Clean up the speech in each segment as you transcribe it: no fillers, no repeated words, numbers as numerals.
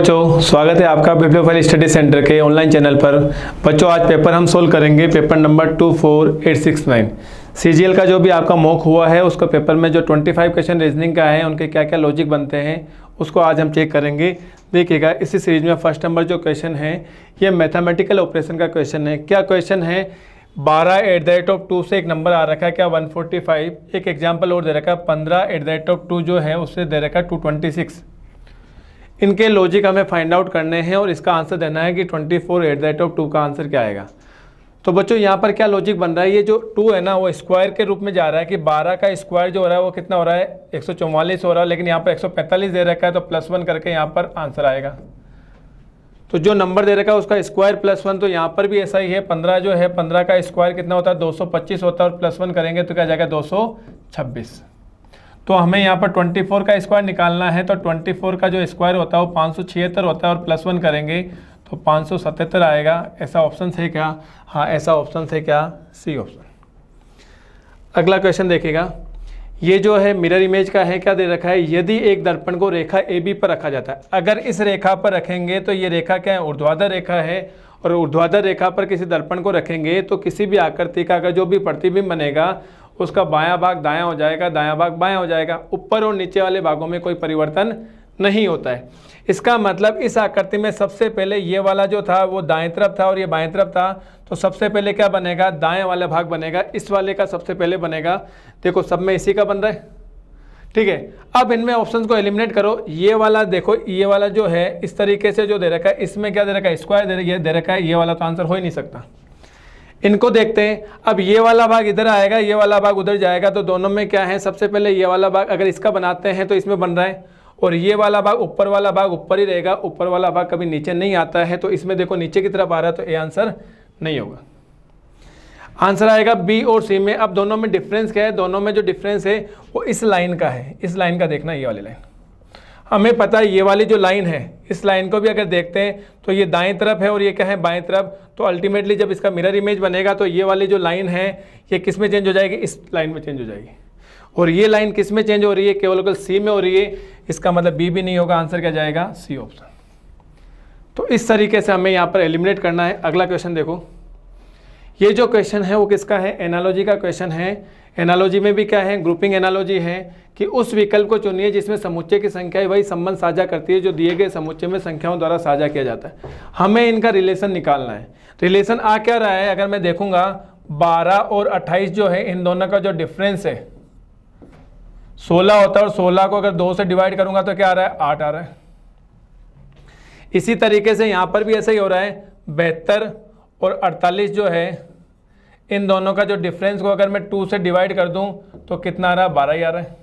बच्चों, स्वागत है आपका बिब्लियोफाइल स्टडी सेंटर के ऑनलाइन चैनल पर। बच्चों, आज पेपर हम सोल्व करेंगे, पेपर नंबर 24869। सीजीएल का जो भी आपका मॉक हुआ है उसका पेपर में जो 25 क्वेश्चन रीजनिंग का है, उनके क्या क्या लॉजिक बनते हैं उसको आज हम चेक करेंगे। देखिएगा, इसी सीरीज में फर्स्ट नंबर जो क्वेश्चन है ये मैथमेटिकल ऑपरेशन का क्वेश्चन है। क्या क्वेश्चन है, 12 से एक नंबर आ रखा है क्या 145। एक एग्जाम्पल और दे रखा है 15 जो है उससे दे रखा है 226। इनके लॉजिक हमें फाइंड आउट करने हैं और इसका आंसर देना है कि 24 का आंसर क्या आएगा। तो बच्चों यहाँ पर क्या लॉजिक बन रहा है, ये जो 2 है ना वो स्क्वायर के रूप में जा रहा है कि 12 का स्क्वायर जो हो रहा है वो कितना हो रहा है 144 हो रहा है, लेकिन यहाँ पर 145 दे रखा है तो +1 करके यहाँ पर आंसर आएगा। तो जो नंबर दे रखा है उसका स्क्वायर +1, तो यहाँ पर भी ऐसा ही है। 15 जो है 15 का स्क्वायर कितना होता है 225 होता है और +1 करेंगे तो क्या जाएगा 226। तो हमें यहाँ पर 24 का स्क्वायर निकालना है, तो 24 का जो स्क्वायर होता है वो 576 होता है और +1 करेंगे तो 577 आएगा। ऐसा ऑप्शन है क्या? हाँ, ऐसा ऑप्शन है क्या? C option. अगला क्वेश्चन देखिएगा, ये जो है मिरर इमेज का है। क्या दे रखा है, यदि एक दर्पण को रेखा AB पर रखा जाता है, अगर इस रेखा पर रखेंगे तो ये रेखा क्या है, ऊर्ध्वाधर रेखा है, और ऊर्ध्वाधर रेखा पर किसी दर्पण को रखेंगे तो किसी भी आकृति का अगर जो भी प्रतिबिंब बनेगा उसका बायां भाग दायां हो जाएगा, दायां भाग बायां हो जाएगा। ऊपर और नीचे वाले भागों में कोई परिवर्तन नहीं होता है। इसका मतलब इस आकृति में सबसे पहले ये वाला जो था वो दाएं तरफ था और ये बाएं तरफ था, तो सबसे पहले क्या बनेगा, दाएं वाला भाग बनेगा, इस वाले का सबसे पहले बनेगा। देखो सब में इसी का बन रहा है, ठीक है। अब इनमें ऑप्शंस को एलिमिनेट करो। ये वाला देखो, ये वाला जो है इस तरीके से जो दे रखा है, इसमें क्या दे रखा है, स्क्वायर दे रखा है, ये वाला तो आंसर हो ही नहीं सकता। इनको देखते हैं। अब ये वाला भाग इधर आएगा, ये वाला भाग उधर जाएगा, तो दोनों में क्या है, सबसे पहले ये वाला भाग अगर इसका बनाते हैं तो इसमें बन रहा है, और ये वाला भाग ऊपर वाला भाग ऊपर ही रहेगा, ऊपर वाला भाग कभी नीचे नहीं आता है, तो इसमें देखो नीचे की तरफ आ रहा है, तो ये आंसर नहीं होगा। आंसर आएगा बी और सी में। अब दोनों में डिफरेंस क्या है, दोनों में जो डिफरेंस है वो इस लाइन का है। इस लाइन का देखना, ये वाली लाइन हमें पता है, ये वाली जो लाइन है इस लाइन को भी अगर देखते हैं तो ये दाएं तरफ है और ये क्या है, बाएं तरफ। तो अल्टीमेटली जब इसका मिरर इमेज बनेगा तो ये वाली जो लाइन है ये किस में चेंज हो जाएगी, इस लाइन में चेंज हो जाएगी। और ये लाइन किस में चेंज हो रही है, केवल सी में हो रही है। इसका मतलब बी भी नहीं होगा, आंसर क्या जाएगा, सी ऑप्शन। तो इस तरीके से हमें यहाँ पर एलिमिनेट करना है। अगला क्वेश्चन देखो, ये जो क्वेश्चन है वो किसका है, एनालॉजी का क्वेश्चन है। एनालॉजी में भी क्या है, ग्रुपिंग एनालॉजी है कि उस विकल्प को चुनिए जिसमें समुच्चय की संख्या वही संबंध साझा करती है जो दिए गए समुच्चय में संख्याओं द्वारा साझा किया जाता है। हमें इनका रिलेशन निकालना है। रिलेशन आ क्या रहा है, अगर मैं देखूंगा 12 और 28 जो है, इन दोनों का जो डिफरेंस है 16 होता है, और 16 को अगर 2 से डिवाइड करूंगा तो क्या आ रहा है, 8 आ रहा है। इसी तरीके से यहाँ पर भी ऐसा ही हो रहा है, 72 और 48 जो है, इन दोनों का जो डिफरेंस को अगर मैं 2 से डिवाइड कर दूं तो कितना आ रहा है, 12 ही आ रहा है।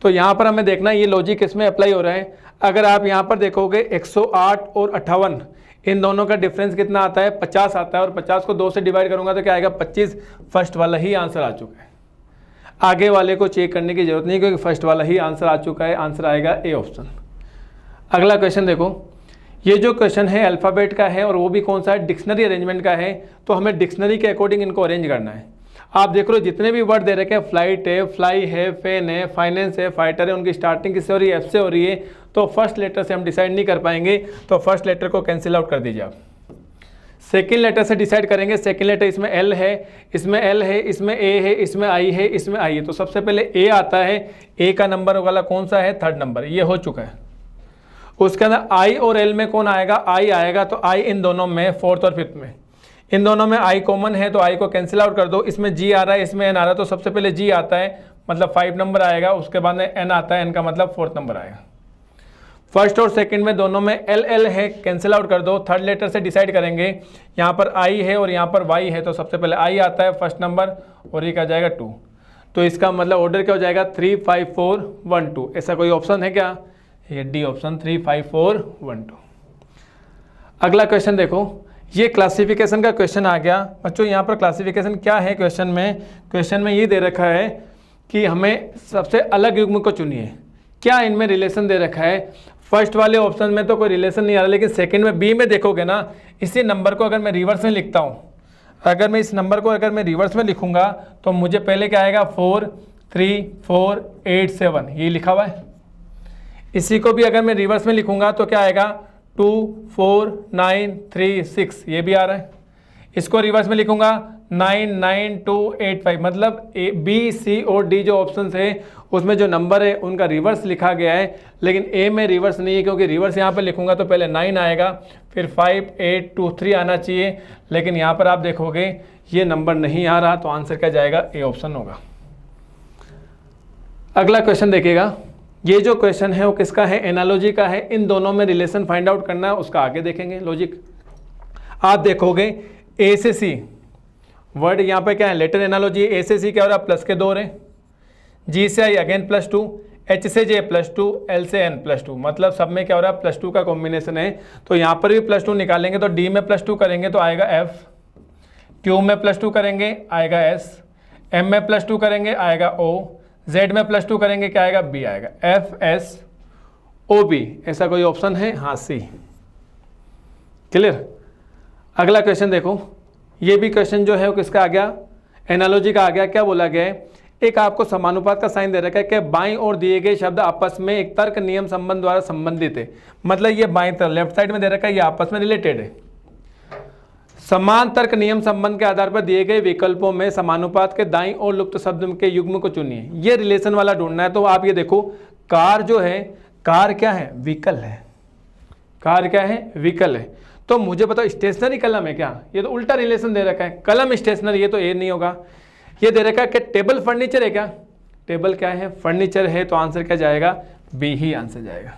तो यहाँ पर हमें देखना है ये लॉजिक इसमें अप्लाई हो रहा है। अगर आप यहाँ पर देखोगे 108 और 58, इन दोनों का डिफरेंस कितना आता है, 50 आता है, और 50 को 2 से डिवाइड करूंगा तो क्या आएगा, 25। फर्स्ट वाला ही आंसर आ चुका है, आगे वाले को चेक करने की जरूरत नहीं क्योंकि फर्स्ट वाला ही आंसर आ चुका है। आंसर आएगा ए ऑप्शन। अगला क्वेश्चन देखो, ये जो क्वेश्चन है अल्फ़ाबेट का है और वो भी कौन सा है, डिक्शनरी अरेंजमेंट का है। तो हमें डिक्शनरी के अकॉर्डिंग इनको अरेंज करना है। आप देख लो जितने भी वर्ड दे रखे हैं, फ्लाइट है, फ्लाई है, फैन है, फाइनेंस है, फाइटर है, उनकी स्टार्टिंग किससे हो रही है, एफ से हो रही है। तो फर्स्ट लेटर से हम डिसाइड नहीं कर पाएंगे, तो फर्स्ट लेटर को कैंसिल आउट कर दीजिए आप। सेकेंड लेटर से डिसाइड करेंगे। सेकेंड लेटर इसमें एल है, इसमें एल है, इसमें ए है, इसमें आई है, इसमें आई है। तो सबसे पहले ए आता है। ए का नंबर वाला कौन सा है, 3rd नंबर, ये हो चुका है। उसके अंदर आई और एल में कौन आएगा, आई आएगा। तो आई इन दोनों में, 4th और 5th में, इन दोनों में आई कॉमन है, तो आई को कैंसिल आउट कर दो। इसमें जी आ रहा है, इसमें एन आ रहा है, तो सबसे पहले जी आता है, मतलब 5 नंबर आएगा। उसके बाद में एन आता है, एन का मतलब 4th नंबर आएगा। फर्स्ट और सेकंड में दोनों में एल एल है, कैंसिल आउट कर दो। 3rd लेटर से डिसाइड करेंगे। यहाँ पर आई है और यहाँ पर वाई है, तो सबसे पहले आई आता है, 1st नंबर, और ये क्या जाएगा 2। तो इसका मतलब ऑर्डर क्या हो जाएगा, 3 5 4 1 2। ऐसा कोई ऑप्शन है क्या, ये डी ऑप्शन, 3 5 4 1 2। अगला क्वेश्चन देखो, ये क्लासिफिकेशन का क्वेश्चन आ गया। बच्चों यहाँ पर क्लासिफिकेशन क्या है क्वेश्चन में ये दे रखा है कि हमें सबसे अलग युग्म को चुनिए। क्या इनमें रिलेशन दे रखा है, फर्स्ट वाले ऑप्शन में तो कोई रिलेशन नहीं आ रहा, लेकिन सेकंड में बी में देखोगे ना, इसी नंबर को अगर मैं रिवर्स में लिखता हूँ, अगर मैं इस नंबर को अगर मैं रिवर्स में लिखूंगा तो मुझे पहले क्या आएगा, 4 3 4 8 7, ये लिखा हुआ है। इसी को भी अगर मैं रिवर्स में लिखूंगा तो क्या आएगा 2 4 9 3 6, ये भी आ रहा है। इसको रिवर्स में लिखूंगा 9 9 2 8 5, मतलब ए बी सी और डी जो ऑप्शन है उसमें जो नंबर है उनका रिवर्स लिखा गया है, लेकिन ए में रिवर्स नहीं है, क्योंकि रिवर्स यहाँ पर लिखूंगा तो पहले 9 आएगा, फिर 5 8 2 3 आना चाहिए, लेकिन यहाँ पर आप देखोगे ये नंबर नहीं आ रहा, तो आंसर क्या जाएगा, ए ऑप्शन होगा। अगला क्वेश्चन देखिएगा, ये जो क्वेश्चन है वो किसका है, एनालॉजी का है। इन दोनों में रिलेशन फाइंड आउट करना है, उसका आगे देखेंगे लॉजिक। आप देखोगे ए से सी वर्ड यहाँ पे क्या है, लेटर एनालॉजी। ए से सी क्या हो रहा है, प्लस के 2 रहे, जी से आई अगेन +2, एच से जे +2, एल से एन +2, मतलब सब में क्या हो रहा है, +2 का कॉम्बिनेशन है। तो यहाँ पर भी +2 निकालेंगे तो डी में +2 करेंगे तो आएगा एफ, क्यू में +2 करेंगे आएगा एस, एम में +2 करेंगे आएगा ओ, जेड में +2 करेंगे क्या आएगा, बी आएगा, एफ एस ओ बी। ऐसा कोई ऑप्शन है, हाँ सी। क्लियर। अगला क्वेश्चन देखो, ये भी क्वेश्चन जो है वो किसका आ गया, एनालॉजी का आ गया। क्या बोला गया है, एक आपको समानुपात का साइन दे रखा है कि बाईं ओर दिए गए शब्द आपस में एक तर्क नियम संबंध द्वारा संबंधित है, मतलब ये बाईं तरफ लेफ्ट साइड में दे रखा है, ये आपस में रिलेटेड है। समान तर्क नियम संबंध के आधार पर दिए गए विकल्पों में समानुपात के दाईं ओर लुप्त शब्द के युग्म को चुनिए। ये रिलेशन वाला ढूंढना है। तो आप ये देखो, कार जो है, कार क्या है, व्हीकल है, कार क्या है, व्हीकल है। तो मुझे बताओ स्टेशनरी कलम है क्या, ये तो उल्टा रिलेशन दे रखा है, कलम स्टेशनरी, ये तो ए नहीं होगा। ये दे रखा है कि टेबल फर्नीचर है क्या, टेबल क्या है, फर्नीचर है, तो आंसर क्या जाएगा, बी ही आंसर जाएगा।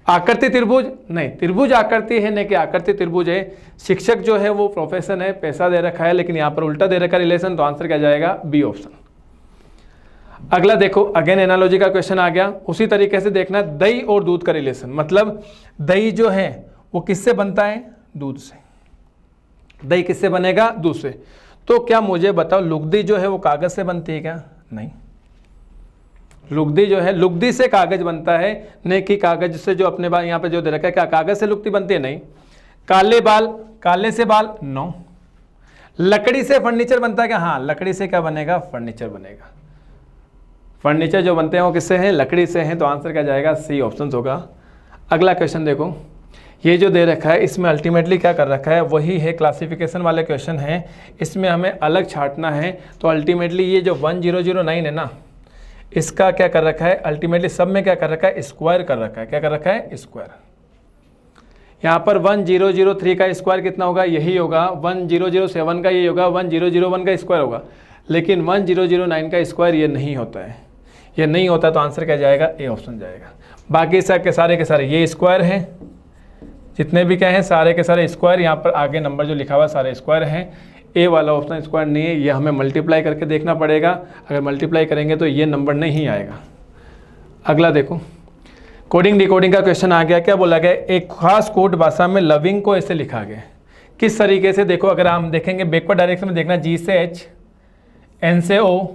आकृति त्रिभुज, नहीं त्रिभुज आकृति है, नहीं कि आकृति त्रिभुज है। शिक्षक जो है वो प्रोफेशन है, पैसा दे रखा है, लेकिन यहाँ पर उल्टा दे रखा रिलेशन, तो आंसर क्या जाएगा, बी ऑप्शन। अगला देखो, अगेन एनालॉजी का क्वेश्चन आ गया। उसी तरीके से देखना, दही और दूध का रिलेशन, मतलब दही जो है वो किससे बनता है, दूध से। दही किससे बनेगा, दूध से। तो क्या मुझे बताओ, लुगदी जो है वो कागज से बनती है क्या, नहीं। लुगदी जो है, लुगदी से कागज बनता है, नहीं कि कागज से जो अपने यहाँ पे जो दे रखा है, क्या कागज से लुगदी बनती है, नहीं। काले बाल, काले से बाल, नो। लकड़ी से फर्नीचर बनता है क्या, हाँ, लकड़ी से क्या बनेगा, फर्नीचर बनेगा। फर्नीचर जो बनते हैं वो किससे हैं, लकड़ी से हैं, तो आंसर क्या जाएगा, सी ऑप्शन होगा। अगला क्वेश्चन देखो, ये जो दे रखा है इसमें अल्टीमेटली क्या कर रखा है, वही है क्लासिफिकेशन वाले क्वेश्चन है, इसमें हमें अलग छांटना है। तो अल्टीमेटली ये जो 1009 है ना, इसका क्या कर रखा है, अल्टीमेटली सब में क्या कर रखा है, स्क्वायर कर रखा है। क्या कर रखा है, स्क्वायर। यहाँ पर 1003 का स्क्वायर कितना होगा, यही होगा। 1007 का ये होगा, 1001 का स्क्वायर होगा, लेकिन 1009 का स्क्वायर ये नहीं होता है, ये नहीं होता, तो आंसर क्या जाएगा, ए ऑप्शन जाएगा। बाकी सब के सारे ये स्क्वायर हैं, जितने भी क्या हैं सारे के सारे स्क्वायर। यहाँ पर आगे नंबर जो लिखा हुआ सारे स्क्वायर हैं, ए वाला ऑप्शन स्क्वायर नहीं है, ये हमें मल्टीप्लाई करके देखना पड़ेगा। अगर मल्टीप्लाई करेंगे तो ये नंबर नहीं आएगा। अगला देखो, कोडिंग डिकोडिंग का क्वेश्चन आ गया। क्या बोला गया, एक खास कोड भाषा में लविंग को ऐसे लिखा गया, किस तरीके से, देखो अगर हम देखेंगे बैकवर्ड डायरेक्शन में देखना, जी से एच, एन से ओ,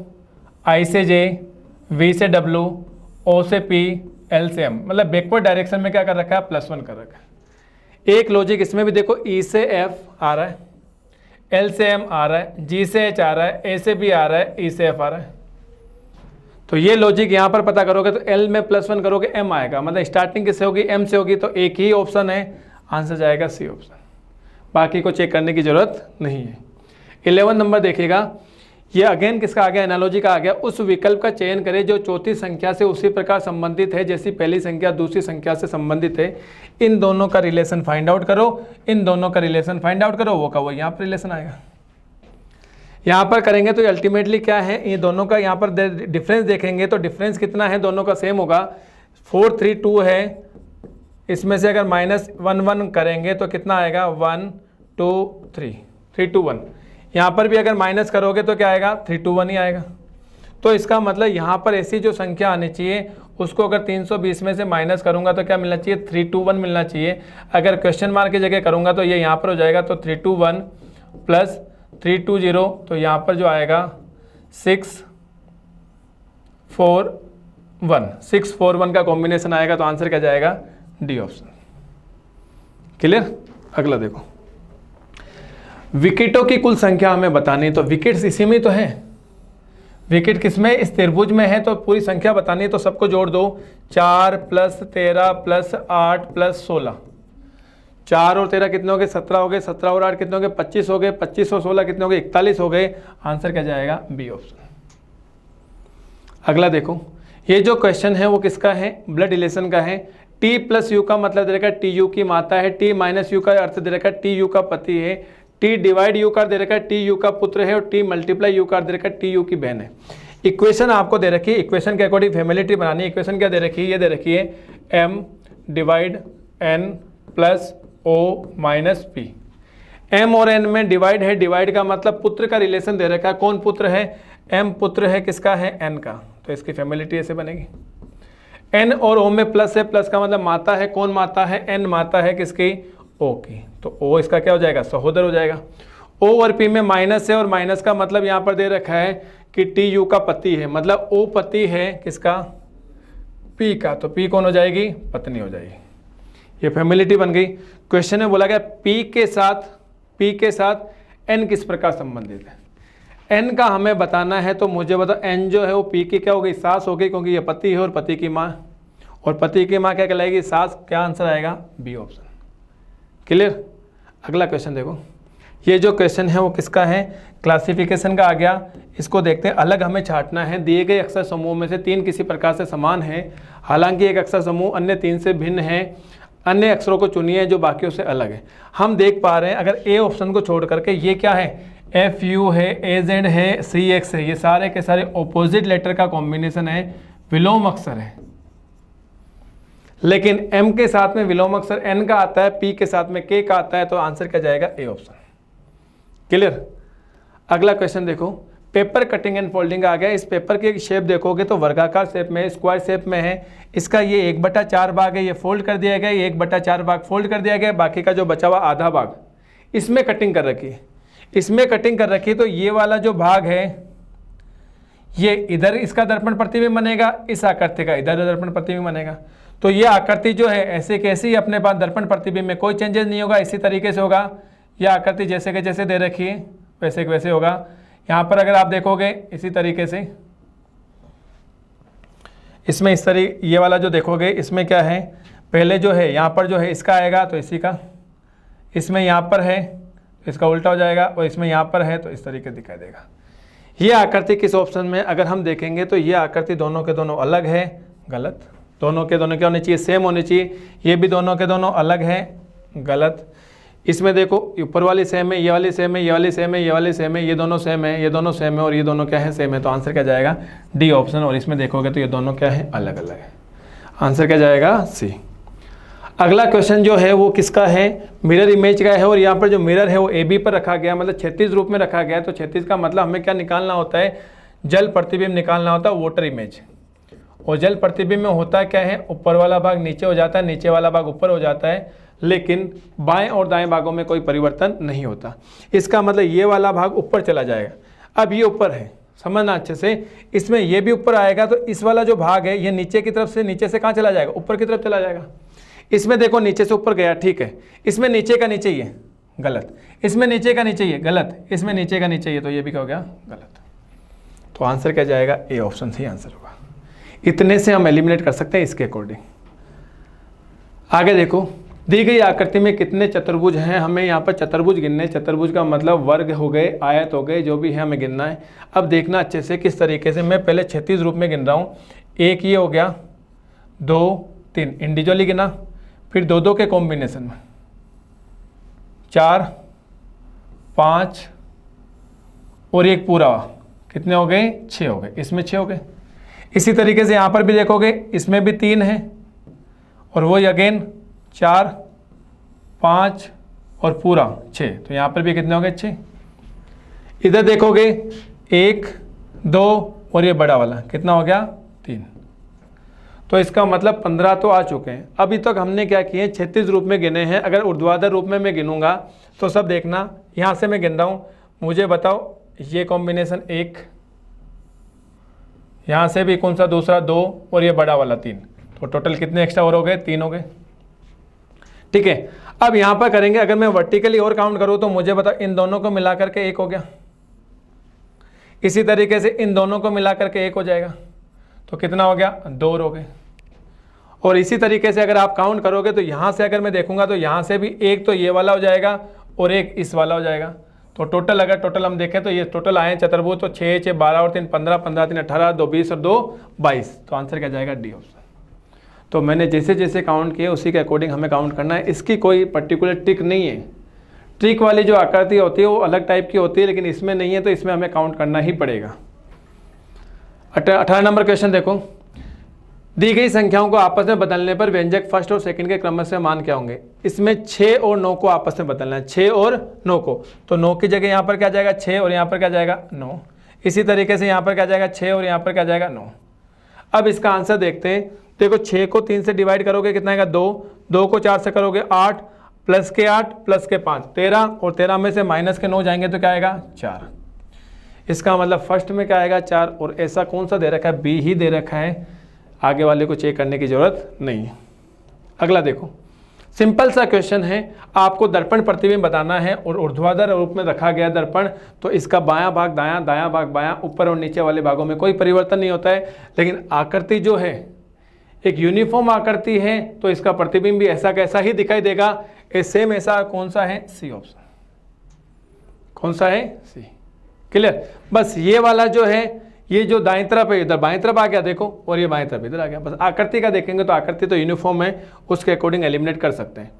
आई से जे, वी से डब्ल्यू, ओ से पी, एल से एम, मतलब बैकवर्ड डायरेक्शन में क्या कर रखा है, +1 कर रखा है। एक लॉजिक इसमें भी देखो, ई से एफ आ रहा है, एल से एम आ रहा है, जी से एच आ रहा है, ए से बी आ रहा है, ई से एफ आ रहा है। तो ये लॉजिक यहाँ पर पता करोगे तो एल में +1 करोगे एम आएगा, मतलब स्टार्टिंग किससे होगी, एम से होगी, तो एक ही ऑप्शन है, आंसर जाएगा सी ऑप्शन। बाकी को चेक करने की जरूरत नहीं है। 11 नंबर देखिएगा, ये अगेन किसका आ गया, एनालॉजी का आ गया। उस विकल्प का चयन करें जो चौथी संख्या से उसी प्रकार संबंधित है जैसी पहली संख्या दूसरी संख्या से संबंधित है। इन दोनों का रिलेशन फाइंड आउट करो, इन दोनों का रिलेशन फाइंड आउट करो, वो का वो यहाँ पर रिलेशन आएगा। यहाँ पर करेंगे तो अल्टीमेटली क्या है, ये दोनों का यहाँ पर डिफरेंस देखेंगे तो डिफरेंस कितना है, दोनों का सेम होगा। 4 3 2 है, इसमें से अगर -1 1 करेंगे तो कितना आएगा, 1 2 3 3 2 1। यहाँ पर भी अगर माइनस करोगे तो क्या आएगा, 3 2 1 ही आएगा। तो इसका मतलब यहाँ पर ऐसी जो संख्या आनी चाहिए उसको अगर 320 में से माइनस करूँगा तो क्या मिलना चाहिए, 321 मिलना चाहिए। अगर क्वेश्चन मार्क की जगह करूँगा तो ये यहाँ पर हो जाएगा, तो 321 + 320, तो यहाँ पर जो आएगा 641 का कॉम्बिनेशन आएगा, तो आंसर क्या जाएगा, डी ऑप्शन। क्लियर। अगला देखो, विकेटों की कुल संख्या हमें बतानी है, तो विकेट्स इसी में तो है। विकेट किसमें, इस त्रिभुज में है, तो पूरी संख्या बतानी है तो सबको जोड़ दो। 4 + 13 + 8 + 16, 4 और 13 कितने हो गए, 17 हो गए, 17 और 8 कितने हो गए, 25 हो गए, 25 और 16 कितने हो गए, 41 हो गए। आंसर क्या जाएगा, बी ऑप्शन। अगला देखो, ये जो क्वेश्चन है वो किसका है, ब्लड रिलेशन का है। T + U का मतलब दे रखा है TU की माता है, T - U का अर्थ दे रखा है TU का पति है, T / U का दे रखा है TU का पुत्र है, और T × U का दे रखा है TU की बहन है। इक्वेशन आपको दे रखी है, इक्वेशन के अकॉर्डिंग फैमिली ट्री बनानी है। इक्वेशन क्या दे रखी है, ये दे रखी है M/N + O - P। M और N में डिवाइड है, डिवाइड का मतलब पुत्र का रिलेशन दे रखा है। कौन पुत्र है, M पुत्र है किसका है, N का, तो इसकी फैमिली ट्री ऐसे बनेगी। N और O में प्लस है, प्लस का मतलब माता है, कौन माता है, N माता है किसकी, O की, तो O इसका क्या हो जाएगा, सहोदर हो जाएगा। O और P में माइनस है, और माइनस का मतलब यहाँ पर दे रखा है कि TU का पति है, मतलब O पति है किसका, P का, तो P कौन हो जाएगी, पत्नी हो जाएगी। ये फैमिली ट्री बन गई। क्वेश्चन में बोला गया P के साथ N किस प्रकार संबंधित है। N का हमें बताना है, तो मुझे बताओ N जो है वो P की क्या हो गई, सास हो गई, क्योंकि ये पति है और पति की माँ, और पति की माँ क्या कहलाएगी, सास। क्या आंसर आएगा, बी ऑप्शन। क्लियर। अगला क्वेश्चन देखो, ये जो क्वेश्चन है वो किसका है, क्लासिफिकेशन का आ गया। इसको देखते हैं, अलग हमें छांटना है। दिए गए अक्षर समूह में से 3 किसी प्रकार से समान है, हालांकि एक अक्षर समूह अन्य 3 से भिन्न है। अन्य अक्षरों को चुनिए जो बाकियों से अलग है। हम देख पा रहे हैं, अगर ए ऑप्शन को छोड़ करके ये क्या है, FU है, AZ है, CX है, ये सारे के सारे ऑपोजिट लेटर का कॉम्बिनेशन है, विलोम अक्षर है। लेकिन M के साथ में विलोम अक्षर N का आता है, P के साथ में K का आता है, तो आंसर क्या जाएगा, ए ऑप्शन। क्लियर। अगला क्वेश्चन देखो, पेपर कटिंग एंड फोल्डिंग आ गया। इस पेपर की शेप देखोगे तो वर्गाकार शेप में, स्क्वायर शेप में है। इसका ये 1/4 भाग है, ये फोल्ड कर दिया गया, ये 1/4 भाग फोल्ड कर दिया गया, बाकी का जो बचा हुआ आधा भाग इसमें कटिंग कर रखी है, इसमें कटिंग कर रखी है। तो ये वाला जो भाग है ये इधर इसका दर्पण प्रतिबिंब बनेगा, इस आकृति का इधर दर्पण प्रतिबिंब बनेगा। तो ये आकृति जो है ऐसे कैसी अपने पास दर्पण प्रतिबिंब में कोई चेंजेस नहीं होगा, इसी तरीके से होगा। यह आकृति जैसे के जैसे दे रखी है वैसे के वैसे होगा। यहाँ पर अगर आप देखोगे इसी तरीके से, इसमें इस तरीके ये वाला जो देखोगे इसमें क्या है, पहले जो है यहाँ पर जो है इसका आएगा तो इसी का, इसमें यहाँ पर है तो इसका उल्टा हो जाएगा, और इसमें यहाँ पर है तो इस तरीके दिखाई देगा। ये आकृति किस ऑप्शन में अगर हम देखेंगे तो ये आकृति दोनों के दोनों अलग है, गलत। दोनों के दोनों क्या होने चाहिए, सेम होने चाहिए। ये भी दोनों के दोनों अलग है, गलत। इसमें देखो ऊपर वाली सेम है, ये वाली सेम है, ये वाली सेम है, ये वाली सेम है, ये दोनों सेम है, ये दोनों सेम है, और ये दोनों क्या है, सेम है। तो आंसर क्या जाएगा, डी ऑप्शन। और इसमें देखोगे तो ये दोनों क्या है, अलग अलग है। आंसर क्या जाएगा, सी। अगला क्वेश्चन जो है वो किसका है, मिरर इमेज का है। और यहाँ पर जो मिरर है वो AB पर रखा गया, मतलब क्षैतिज रूप में रखा गया है। तो क्षैतिज का मतलब हमें क्या निकालना होता है, जल प्रतिबिंब निकालना होता है, वाटर इमेज। और जल प्रतिबिंब में होता क्या है, ऊपर वाला भाग नीचे हो जाता है, नीचे वाला भाग ऊपर हो जाता है, लेकिन बाएं और दाएं भागों में कोई परिवर्तन नहीं होता। इसका मतलब ये वाला भाग ऊपर चला जाएगा। अब ये ऊपर है, समझना अच्छे से, इसमें ये भी ऊपर आएगा तो इस वाला जो भाग है ये नीचे की तरफ से, नीचे से कहाँ चला जाएगा, ऊपर की तरफ चला जाएगा। इसमें देखो नीचे से ऊपर गया, ठीक है। इसमें नीचे का नीचे ही है, गलत। इसमें नीचे का नीचे ही है, गलत। इसमें नीचे का नीचे ही है, तो ये भी क्या हो गया, गलत। तो आंसर क्या जाएगा, ए ऑप्शन सही आंसर होगा। इतने से हम एलिमिनेट कर सकते हैं इसके अकॉर्डिंग। आगे देखो, दी गई आकृति में कितने चतुर्भुज हैं, हमें यहाँ पर चतुर्भुज गिनने। चतुर्भुज का मतलब वर्ग हो गए, आयत हो गए, जो भी है हमें गिनना है। अब देखना अच्छे से किस तरीके से, मैं पहले क्षैतिज रूप में गिन रहा हूँ। एक ये हो गया, 2 3 इंडिविजुअली गिना, फिर 2 के कॉम्बिनेशन में 4 5 और एक पूरा, कितने हो गए, 6 हो गए। इसमें 6 हो गए। इसी तरीके से यहाँ पर भी देखोगे, इसमें भी 3 है, और वो अगेन 4 5 और पूरा 6, तो यहाँ पर भी कितने हो गए, 6। इधर देखोगे 1 2 और ये बड़ा वाला कितना हो गया, 3। तो इसका मतलब 15 तो आ चुके हैं। अभी तक हमने क्या किए, क्षैतिज रूप में गिने हैं। अगर ऊर्ध्वाधर रूप में मैं गिनूंगा तो सब देखना, यहाँ से मैं गिन रहा हूँ, मुझे बताओ ये कॉम्बिनेशन 1, यहाँ से भी कौन सा, दूसरा 2 और ये बड़ा वाला 3, तो टोटल कितने एक्स्ट्रा और हो गए, 3 हो गए। ठीक है। अब यहाँ पर करेंगे, अगर मैं वर्टिकली और काउंट करूँ तो मुझे बताओ इन दोनों को मिला करके 1 हो गया। इसी तरीके से इन दोनों को मिला करके 1 हो जाएगा, तो कितना हो गया 2 हो गए। और इसी तरीके से अगर आप काउंट करोगे तो यहाँ से अगर मैं देखूंगा तो यहाँ से भी 1 तो ये वाला हो जाएगा और 1 इस वाला हो जाएगा। तो टोटल अगर टोटल हम देखें तो ये टोटल आए चतुर्भुज, तो 6 6 12 और 3 15, 15 3 18, 2 20 और 2 22। तो आंसर क्या जाएगा डी ऑप्शन। तो मैंने जैसे जैसे काउंट किए उसी के अकॉर्डिंग हमें काउंट करना है। इसकी कोई पर्टिकुलर ट्रिक नहीं है। ट्रिक वाली जो आकृति होती है वो अलग टाइप की होती है, लेकिन इसमें नहीं है, तो इसमें हमें काउंट करना ही पड़ेगा। 18 नंबर क्वेश्चन देखो, दी गई संख्याओं को आपस में बदलने पर व्यंजक फर्स्ट और सेकंड के क्रम से मान क्या होंगे। इसमें 6 और 9 को आपस में बदलना है, 6 और 9 को। तो 9 की जगह यहाँ पर क्या जाएगा 6 और यहाँ पर क्या जाएगा 9। इसी तरीके से यहाँ पर क्या जाएगा 6 और यहाँ पर क्या जाएगा 9। अब इसका आंसर देखते हैं। देखो 6 को 3 से डिवाइड करोगे कितना आएगा 2, 2 को 4 से करोगे 8, प्लस के 8 प्लस के 5 13, और 13 में से माइनस के 9 जाएंगे तो क्या आएगा 4। इसका मतलब फर्स्ट में क्या आएगा 4, और ऐसा कौन सा दे रखा है, बी ही दे रखा है, आगे वाले को चेक करने की जरूरत नहीं है। अगला देखो, सिंपल सा क्वेश्चन है, आपको दर्पण प्रतिबिंब बताना है और ऊर्ध्वाधर रूप में रखा गया दर्पण, तो इसका बायां भाग दायां, दायां भाग बायां, ऊपर और नीचे वाले भागों में कोई परिवर्तन नहीं होता है, लेकिन आकृति जो है एक यूनिफॉर्म आकृति है, तो इसका प्रतिबिंब भी ऐसा कैसा ही दिखाई देगा। सेम ऐसा कौन सा है, सी ऑप्शन। कौन सा है, सी। क्लियर। बस ये वाला जो है, ये जो दाएं तरफ है इधर बाएं तरफ आ गया देखो, और ये बाएं तरफ इधर आ गया। बस आकृति का देखेंगे तो आकृति तो यूनिफॉर्म है, उसके अकॉर्डिंग एलिमिनेट कर सकते हैं।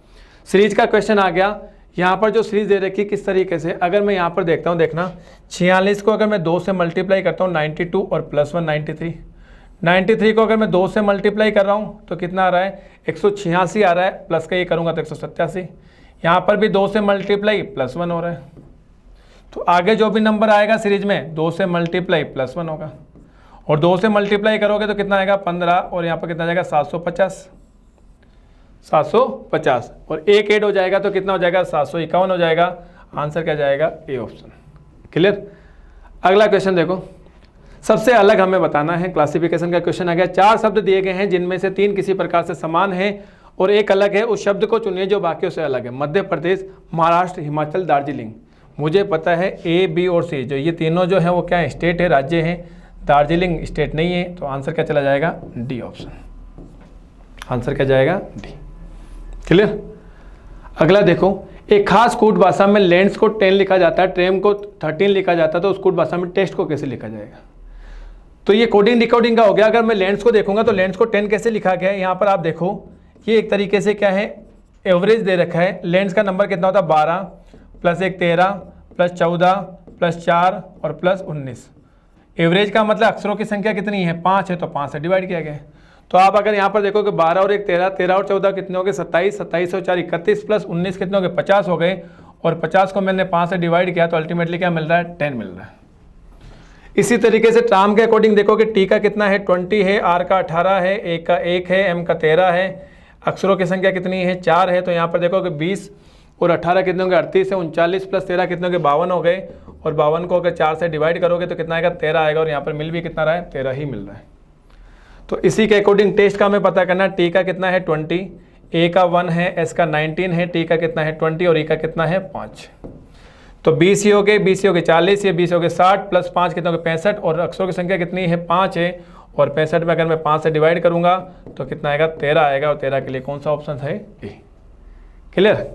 सीरीज का क्वेश्चन आ गया। यहाँ पर जो सीरीज दे रखी किस तरीके से, अगर मैं यहाँ पर देखता हूँ, देखना 46 को अगर मैं 2 से मल्टीप्लाई करता हूँ 92 और प्लस 1 93, 93 को अगर मैं 2 से मल्टीप्लाई कर रहा हूँ तो कितना आ रहा है 186 आ रहा है, प्लस का ये करूँगा तो 187। यहाँ पर भी 2 से मल्टीप्लाई प्लस 1 हो रहा है, तो आगे जो भी नंबर आएगा सीरीज में 2 से मल्टीप्लाई प्लस 1 होगा, और 2 से मल्टीप्लाई करोगे तो कितना आएगा 15, और यहाँ पर कितना जाएगा 750, 750, और एक ऐड हो जाएगा तो कितना हो जाएगा 751 हो जाएगा। आंसर क्या जाएगा, ए ऑप्शन। क्लियर। अगला क्वेश्चन देखो, सबसे अलग हमें बताना है। क्लासिफिकेशन का क्वेश्चन आ गया। 4 शब्द दिए गए हैं जिनमें से 3 किसी प्रकार से समान है और एक अलग है। उस शब्द को चुनिए जो बाकियों से अलग है। मध्य प्रदेश, महाराष्ट्र, हिमाचल, दार्जिलिंग। मुझे पता है ए, बी और सी, जो ये तीनों जो है वो क्या है, स्टेट है, राज्य है। दार्जिलिंग स्टेट नहीं है, तो आंसर क्या चला जाएगा, डी ऑप्शन। आंसर क्या जाएगा, डी। क्लियर। अगला देखो, एक खास कूट भाषा में लेंस को 10 लिखा जाता है, ट्रेम को 13 लिखा जाता है, तो उस कूट भाषा में टेस्ट को कैसे लिखा जाएगा। तो ये कोडिंग डिकोडिंग का हो गया। अगर मैं लेंस को देखूंगा तो लेंस को 10 कैसे लिखा गया है, यहाँ पर आप देखो, ये एक तरीके से क्या है, एवरेज दे रखा है। लेंस का नंबर कितना होता है 12 प्लस 1 13 प्लस 14 प्लस 4 और प्लस 19। एवरेज का मतलब अक्षरों की संख्या कितनी है, 5 है, तो 5 से डिवाइड किया गया है। तो आप अगर यहाँ पर देखो कि 12 और 1 13, 13 और 14 कितने हो गए 27, 27 और 4 31 प्लस 19 कितने हो गए 50 हो गए, और 50 को मैंने 5 से डिवाइड किया तो अल्टीमेटली क्या मिल रहा है, 10 मिल रहा है। इसी तरीके से ट्राम के अकॉर्डिंग देखो कि टी का कितना है 20 है, आर का 18 है, ए का 1 है, एम का 13 है, अक्षरों की संख्या कितनी है 4 है, तो यहाँ पर देखो कि 20 और 18 कितने होंगे 38 है, 39 प्लस 13 कितने होंगे 52 हो गए, और 52 को अगर 4 से डिवाइड करोगे तो कितना आएगा 13 आएगा, और यहाँ पर मिल भी कितना रहा है 13 ही मिल रहा है। तो इसी के अकॉर्डिंग टेस्ट का हमें पता करना है। टी का कितना है 20, ए का 1 है, एस का 19 है, टी का कितना है 20 और ई का कितना है 5। तो 20 ही हो गए, 20 हो गए 40, ये 20 हो गए 60 प्लस 5 कितना हो गए 65, और अक्षरों की संख्या कितनी है 5 है, और 65 में अगर मैं 5 से डिवाइड करूंगा तो कितना आएगा 13 आएगा, और 13 के लिए कौन सा ऑप्शन है, ए। क्लियर।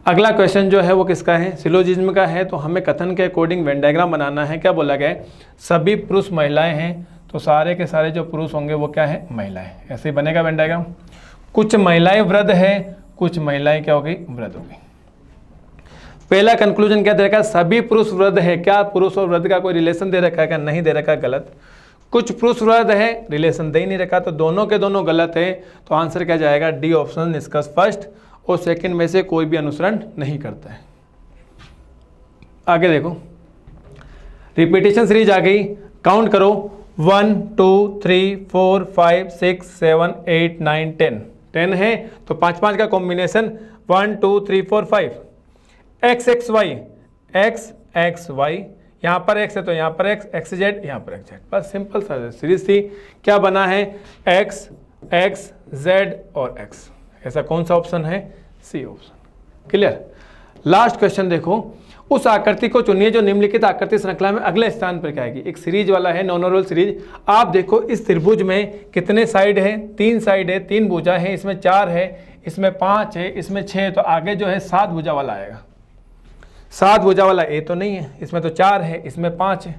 अगला क्वेश्चन जो है वो किसका है, सिलोजिज्म का है। तो हमें कथन के अकॉर्डिंग वेन डायग्राम बनाना है। क्या बोला गया है, सभी पुरुष महिलाएं हैं, तो सारे के सारे जो पुरुष होंगे वो क्या है, महिलाएं। ऐसे ही बनेगा वेन डायग्राम। कुछ महिलाएं वृद्ध है, कुछ महिलाएं क्या होगी, वृद्ध होगी। पहला कंक्लूजन क्या दे रखा है, सभी पुरुष वृद्ध है। क्या पुरुष और वृद्ध का कोई रिलेशन दे रखा है, क्या नहीं दे रखा है, गलत। कुछ पुरुष वृद्ध है, रिलेशन दे ही नहीं रखा, तो दोनों के दोनों गलत है। तो आंसर क्या जाएगा, डी ऑप्शन, निष्कर्ष फर्स्ट और सेकंड में से कोई भी अनुसरण नहीं करता है। आगे देखो, रिपीटेशन सीरीज आ गई, काउंट करो 1 2 3 4 5 6 7 8 9 10 है, तो 5 का combination 1 2 3 4 5 x x y x x y, यहाँ पर x है तो यहाँ पर x, x z यहाँ पर x z। बस सिंपल सा सीरीज थी। क्या बना है, x x z और x। ऐसा कौन सा ऑप्शन है, c option. Clear. Last question देखो, उस आकृति को चुनिए जो निम्नलिखित आकृति श्रृंखला में अगले स्थान पर क्या आएगी। एक सीरीज वाला है, नॉनोरल सीरीज। आप देखो इस त्रिभुज में कितने साइड है, 3 साइड है, 3 भुजा है, इसमें 4 है, इसमें 5 है, इसमें 6 है, तो आगे जो है 7 भुजा वाला आएगा। 7 भुजा वाला ए तो नहीं है, इसमें तो 4 है, इसमें 5 है,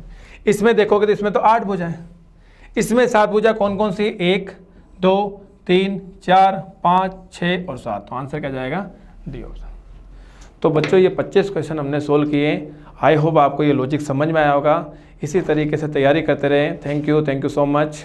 इसमें देखोगे तो इसमें तो 8 भुजा है। इसमें 7 भुजा कौन कौन सी, 1 2 3 4 5 6 और 7, तो आंसर क्या जाएगा, डी ऑप्शन। तो बच्चों ये 25 क्वेश्चन हमने सोल्व किए। आई होप आपको ये लॉजिक समझ में आया होगा। इसी तरीके से तैयारी करते रहें। Thank you so much.